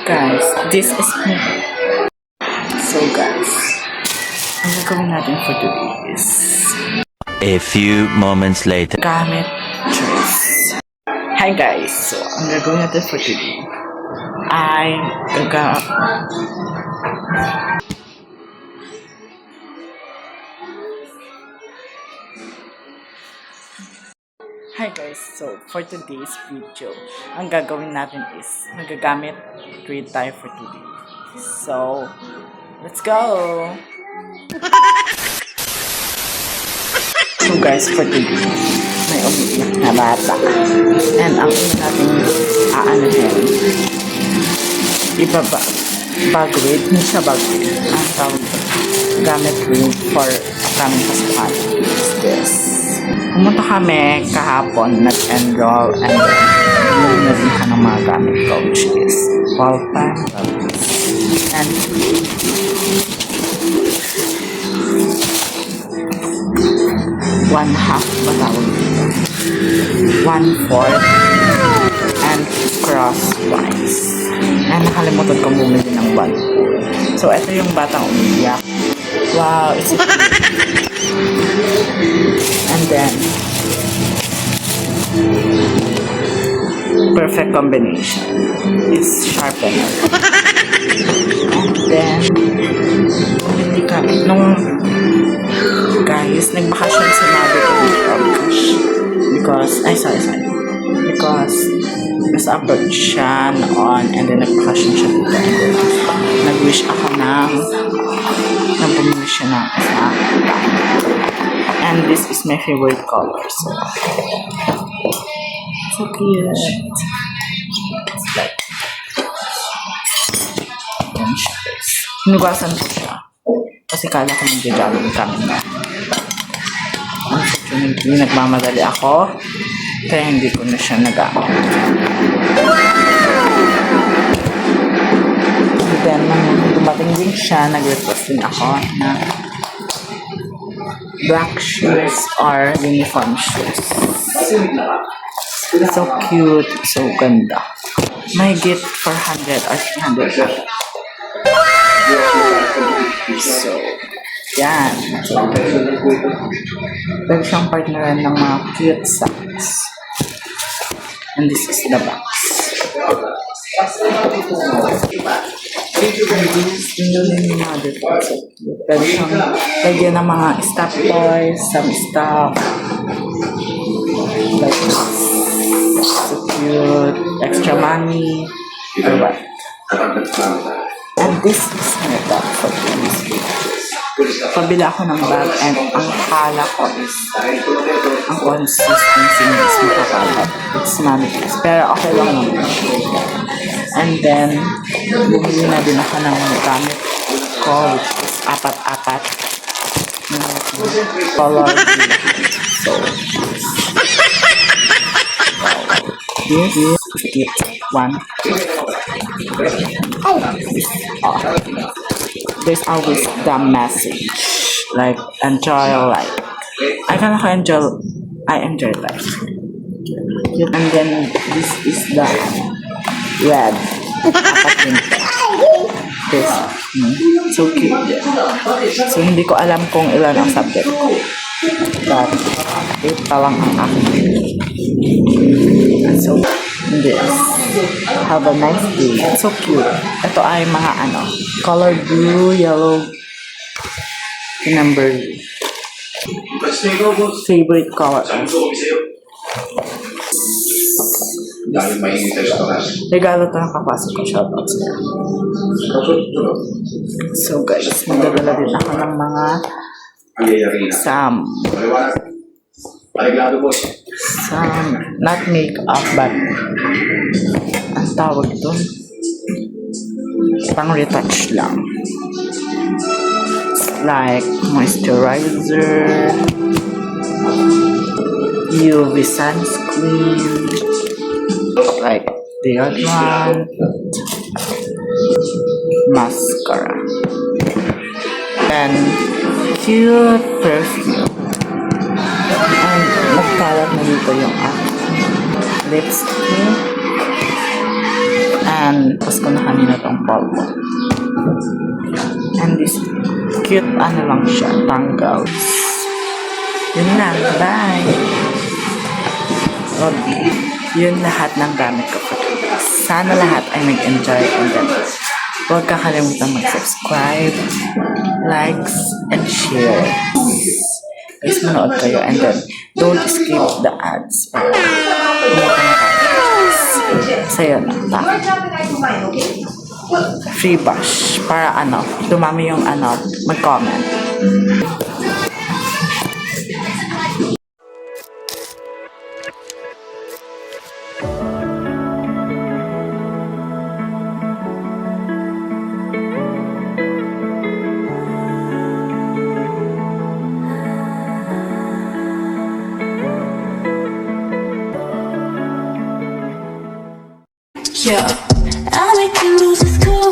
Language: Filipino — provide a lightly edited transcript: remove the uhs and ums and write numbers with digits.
Guys, this is me. So guys, ang gagawin natin for today is A few moments later. gamit choice. Hi guys, so ang gagawin natin for today ay Hi guys, so for today's video, ang gagawin natin is magagamit trade tayo for today. So, let's go! So guys, for today, may umiiyak na bata. And ang una natin aanahin, ibaba, bagwid, hindi siya bagwid. Ang tawag gamit rin for upcoming pasukan is this. Pumunta kami kahapon, nag-enroll, and nag-enroll ka ng mga gamit ko, which is wall-pan, and 1/2 ba tawag dito? 1/4 and crosswise. And nakalimutan ko bumili ng 1/4. So, ito yung batang umiiyak. Wow, it's and then perfect combination is sharpener. And then hindi ka nung guys nagbakasyon si mother ko dito because nasa abroad siya noon and then nagbakasyon siya dito and then nag-wish ako bumili siya ng isa. And this is my favorite color. So cute. It's like hinugasan ko siya. Kasi kala ko mag-jogging kami na. Unfortunately, nagmamadali ako. Kaya hindi ko na siya nagamit. And then, nung dumating din siya, nag-request din ako na black shoes or uniform shoes. So cute, so ganda. May gift for 100 or 300. So, yan. Pwede siyang partneran ng mga cute socks. And this is the box. Pwede siyang lagyan ng mga stuff toys, some stuff. Like this. So cute. Extra money. Or what? And this is my bag for this video. Pabila ako ng bag and ang kala ko is ang consistency niya is makakalat. It's manifest. Pero okay lang naman. And then, bumili na din ako ng gamit ko, which is apat-apat. Color blue. So, this is it. One. There's always the message. Like, enjoy life. I enjoy life. And then, this is the red. This. So cute. So, hindi ko alam kung ilan ang subject ko. But, ito lang ang aking. So, this. Have a nice day. It's so cute. Ito ay mga color blue, yellow, number favorite color. Regalo ito ng kapasok ko. Shoutout sa'yo. So guys, magdadala din ako ng mga some not makeup but ang tawag doon pang retouch lang, like moisturizer, UV sunscreen, like deodorant, mascara, and cute perfume. And nagkalat na dito yung lipstick Ayan, tapos ko na kanina tong polvo. And this cute ano lang siya, tangles. Yun na, bye! Okay. Yun lahat ng gamit ko for today. Sana lahat ay nag-enjoy and then huwag kakalimutan mag-subscribe, likes, and share. Guys, manood kayo and then don't skip the ads para kumita na tayo. So yun, free bash para ano, dumami yung ano, mag-comment. Yeah, I make you lose this cool.